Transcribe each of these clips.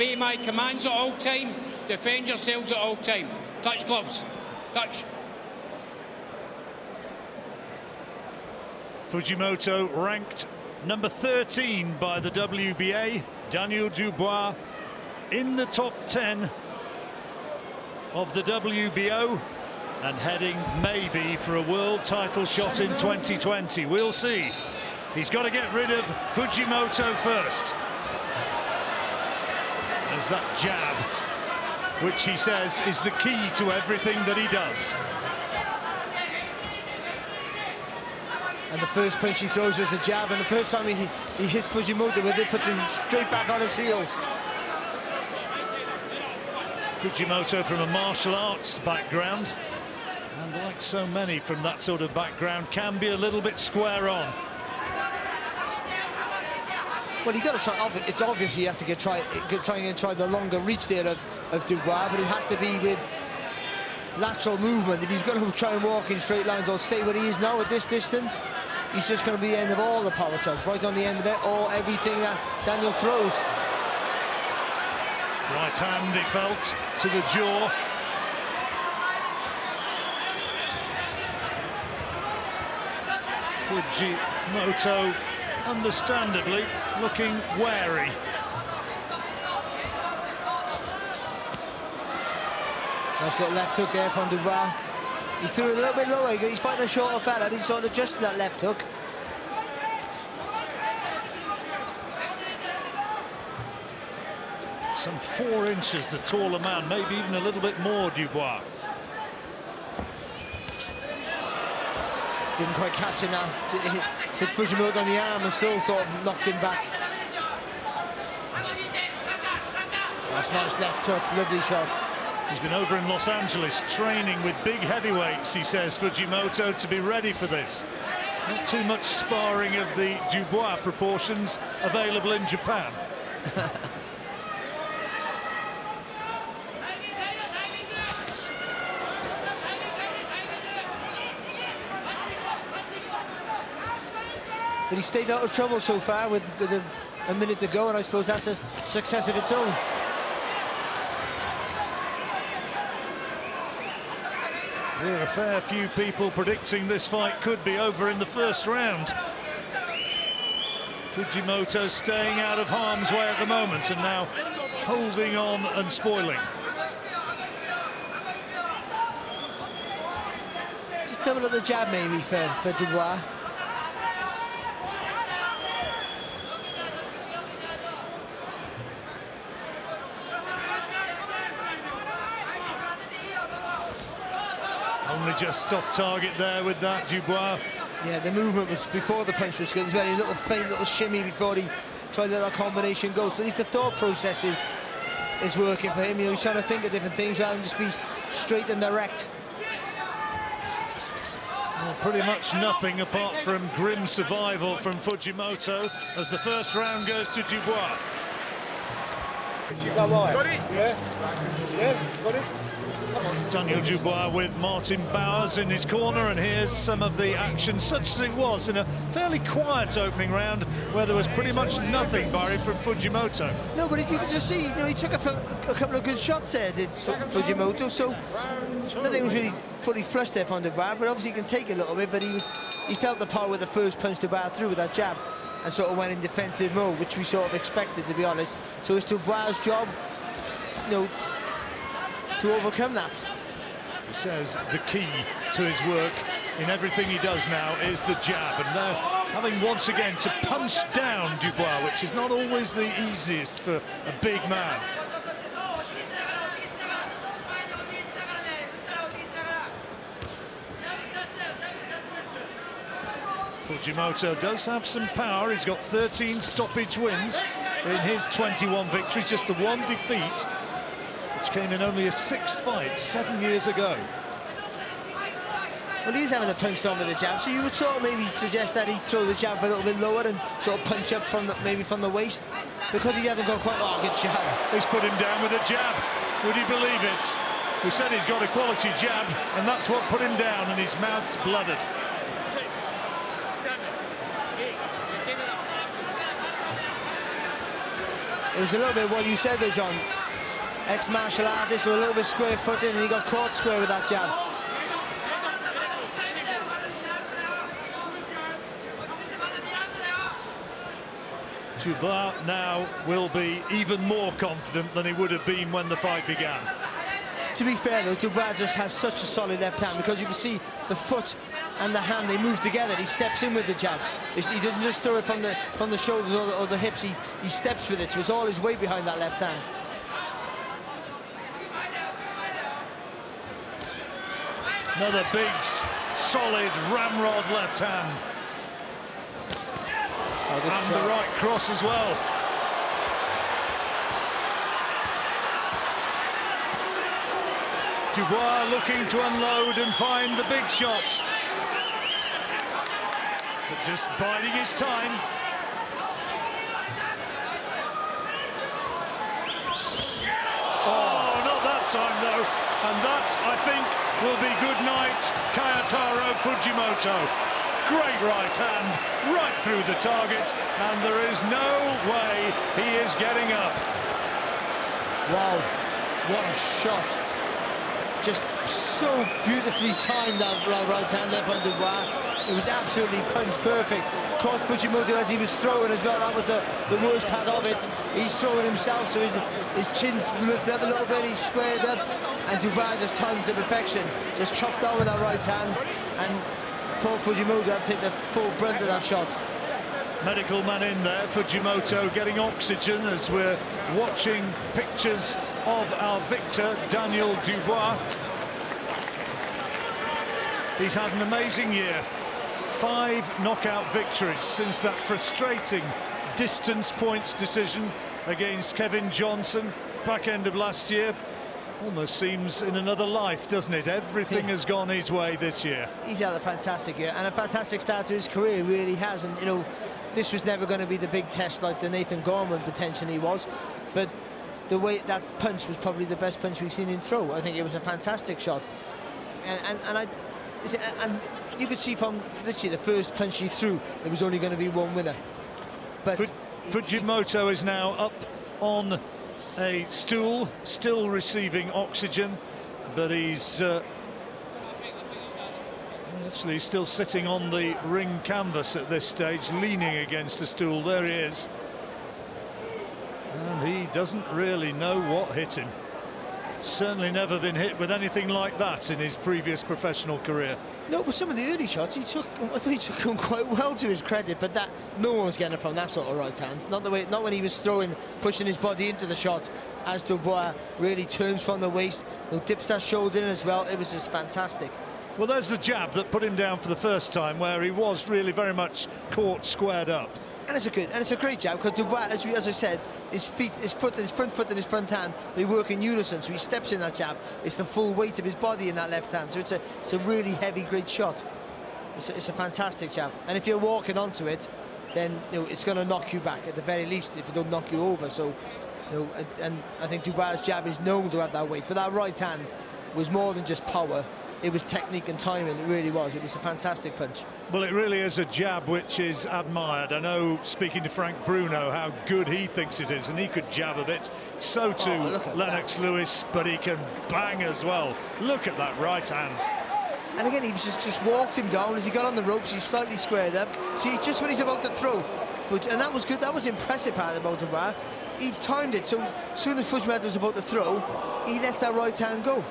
Obey my commands at all time. Defend yourselves at all time. Touch gloves. Touch. Fujimoto ranked number 13 by the WBA. Daniel Dubois in the top 10 of the WBO and heading maybe for a world title shot in 2020. We'll see. He's got to get rid of Fujimoto first. There's that jab, which he says is the key to everything that he does. And the first punch he throws is a jab, and the first time he hits Fujimoto with it, puts him straight back on his heels. Fujimoto from a martial arts background, and like so many from that sort of background, can be a little bit square on. Well, you got to try. It's obvious he has to try and try the longer reach there of Dubois, but it has to be with lateral movement. If he's going to try and walk in straight lines or stay where he is now at this distance, he's just going to be the end of all the power shots, right on the end of it, or everything that Daniel throws. Right hand, he felt, to the jaw. Fujimoto, understandably, looking wary. Nice little left hook there from Dubois. He threw it a little bit lower. He's fighting a shorter fella. He sort of adjusted that left hook. Some 4 inches the taller man, maybe even a little bit more, Dubois. Didn't quite catch him now. Hit Fujimoto on the arm and still sort of knocked him back. That's nice left hook, lovely shot. He's been over in Los Angeles training with big heavyweights, he says, Fujimoto, to be ready for this. Not too much sparring of the Dubois proportions available in Japan. But he stayed out of trouble so far with a minute to go, and I suppose that's a success of its own. There are a fair few people predicting this fight could be over in the first round. Fujimoto staying out of harm's way at the moment and now holding on and spoiling. Just double up the jab maybe for Dubois. Only just off target there with that, Dubois. Yeah, the movement was before the punch was good. There's very little faint little shimmy before he tried to let that combination go. So at least the thought process is working for him. You know, he's trying to think of different things rather than just be straight and direct. Well, pretty much nothing apart from grim survival from Fujimoto as the first round goes to Dubois. Got it? Yeah. Yeah, got it. Daniel Dubois with Martin Bowers in his corner, and here's some of the action, such as it was in a fairly quiet opening round where there was pretty much nothing, Barry, from Fujimoto. No, but you can just see, you know, he took a couple of good shots there, did Fujimoto, so nothing was really fully flushed there from Dubois, but obviously he can take a little bit, but he felt the power with the first punch Dubois threw with that jab and sort of went in defensive mode, which we sort of expected, to be honest. So it's Dubois' job, you know, to overcome that. He says the key to his work in everything he does now is the jab, and now having once again to punch down Dubois, which is not always the easiest for a big man. Fujimoto does have some power. He's got 13 stoppage wins in his 21 victories, just the one defeat, which came in only his 6th fight 7 years ago. Well, he's having the punch on with the jab, so you would sort of maybe suggest that he'd throw the jab a little bit lower and sort of punch up from maybe from the waist, because he hasn't got quite a good jab. He's put him down with a jab. Would you believe it? We said he's got a quality jab, and that's what put him down, and his mouth's blooded. It was a little bit what you said though, John. Ex-martial artist, so a little bit square-footed, and he got caught square with that jab. Dubois now will be even more confident than he would have been when the fight began. To be fair though, Dubois just has such a solid left hand, because you can see the foot and the hand, they move together. He steps in with the jab. He doesn't just throw it from the shoulders or the hips. He steps with it, so it's all his weight behind that left hand. Another big, solid ramrod left hand. And the right cross as well. Dubois looking to unload and find the big shot. But just biding his time. Oh, not that time though. And that, I think, will be good night, Kyotaro Fujimoto. Great right hand, right through the target, and there is no way he is getting up. Wow, what a shot. Just so beautifully timed, that right hand left on Dubois. It was absolutely punch perfect. Caught Fujimoto as he was throwing as well. That was the worst part of it. He's throwing himself, so his chin's lifted up a little bit, he's squared up, and Dubois just timed to perfection. Just chopped down with that right hand, and poor Fujimoto had to take the full brunt of that shot. Medical man in there, Fujimoto getting oxygen as we're watching pictures of our victor, Daniel Dubois. He's had an amazing year. 5 knockout victories since that frustrating distance points decision against Kevin Johnson back end of last year. Almost seems in another life, doesn't it? Everything has gone his way this year. He's had a fantastic year and a fantastic start to his career, he really has. And, you know, this was never going to be the big test like the Nathan Gorman potentially was. But the way that punch was probably the best punch we've seen him throw. I think it was a fantastic shot. And you could see from literally the first punch he threw, it was only going to be one winner. But Fujimoto is now up on a stool, still receiving oxygen, but he's actually still sitting on the ring canvas at this stage, leaning against a stool. There he is, and he doesn't really know what hit him. Certainly never been hit with anything like that in his previous professional career. No, but some of the early shots, I thought he took them quite well, to his credit, but that no one was getting it from that sort of right hand. Not when he was throwing, pushing his body into the shot, as Dubois really turns from the waist, dips that shoulder in as well. It was just fantastic. Well, there's the jab that put him down for the first time, where he was really very much caught squared up. And it's a great jab, because Dubois, as I said, his front foot and his front hand, they work in unison, so he steps in that jab. It's the full weight of his body in that left hand, so it's a really heavy, great shot. It's a fantastic jab, and if you're walking onto it, then it's going to knock you back at the very least, if it don't knock you over. So, and I think Dubois' jab is known to have that weight, but that right hand was more than just power. It was technique and timing. It really was. It was a fantastic punch. Well, it really is a jab which is admired. I know, speaking to Frank Bruno, how good he thinks it is, and he could jab a bit. So too Lennox Lewis, but he can bang as well. Look at that right hand. And again, he was just walked him down as he got on the ropes. He's slightly squared up. See, just when he's about to throw, and that was good. That was impressive part about Dubois. He timed it, so as soon as Fujimoto was about to throw, he lets that right hand go.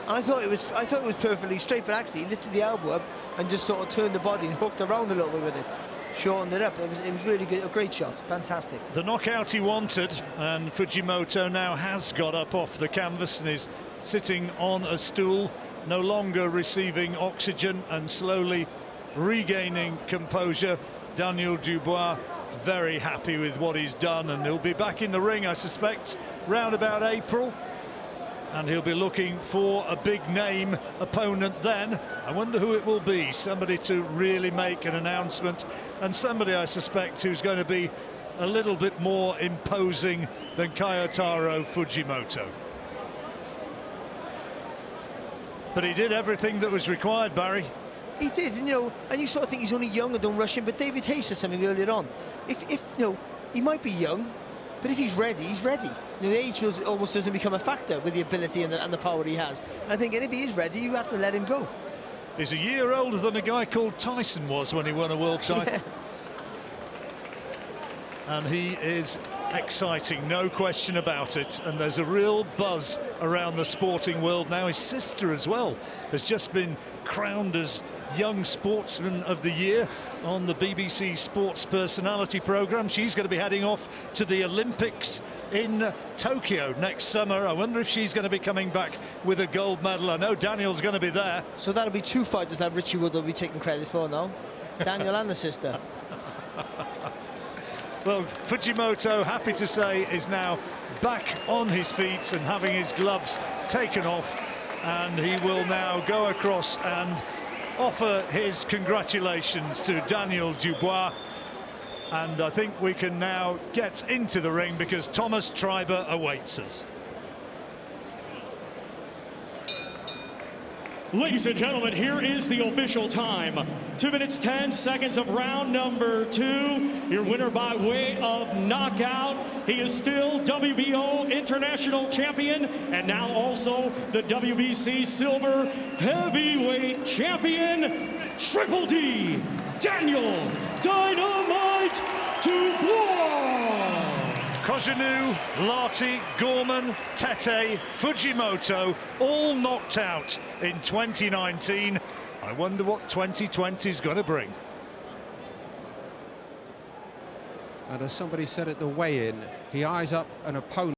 And I thought it was perfectly straight, but actually he lifted the elbow up and just sort of turned the body and hooked around a little bit with it, shortened it up. It was really good, a great shot, fantastic. The knockout he wanted, and Fujimoto now has got up off the canvas and is sitting on a stool, no longer receiving oxygen and slowly regaining composure. Daniel Dubois very happy with what he's done, and he'll be back in the ring, I suspect, round about April. And he'll be looking for a big name opponent then. I wonder who it will be. Somebody to really make an announcement, and somebody, I suspect, who's going to be a little bit more imposing than Kyotaro Fujimoto. But he did everything that was required, Barry. He did, and you sort of think he's only young and don't rush him, but David Hayes said something earlier on. If he might be young, But if he's ready, he's ready. You know, the age almost doesn't become a factor with the ability and the power he has. And I think if he is ready, you have to let him go. He's a year older than a guy called Tyson was when he won a world title. Yeah. And he is exciting, no question about it. And there's a real buzz around the sporting world now. His sister as well has just been crowned as Young Sportsman of the Year on the BBC Sports Personality programme. She's going to be heading off to the Olympics in Tokyo next summer. I wonder if she's going to be coming back with a gold medal. I know Daniel's going to be there. So that'll be 2 fighters that Richie Wood will be taking credit for now. Daniel and the sister. Well, Fujimoto, happy to say, is now back on his feet and having his gloves taken off, and he will now go across and offer his congratulations to Daniel Dubois. And I think we can now get into the ring because Thomas Treiber awaits us. Ladies and gentlemen, here is the official time. 2 minutes, 10 seconds of round number 2. Your winner by way of knockout. He is still WBO International Champion and now also the WBC Silver Heavyweight Champion, Triple D, Daniel Dynamite Dubois. Kojanou, Larty, Gorman, Tete, Fujimoto, all knocked out in 2019. I wonder what 2020 is going to bring. And as somebody said at the weigh-in, he eyes up an opponent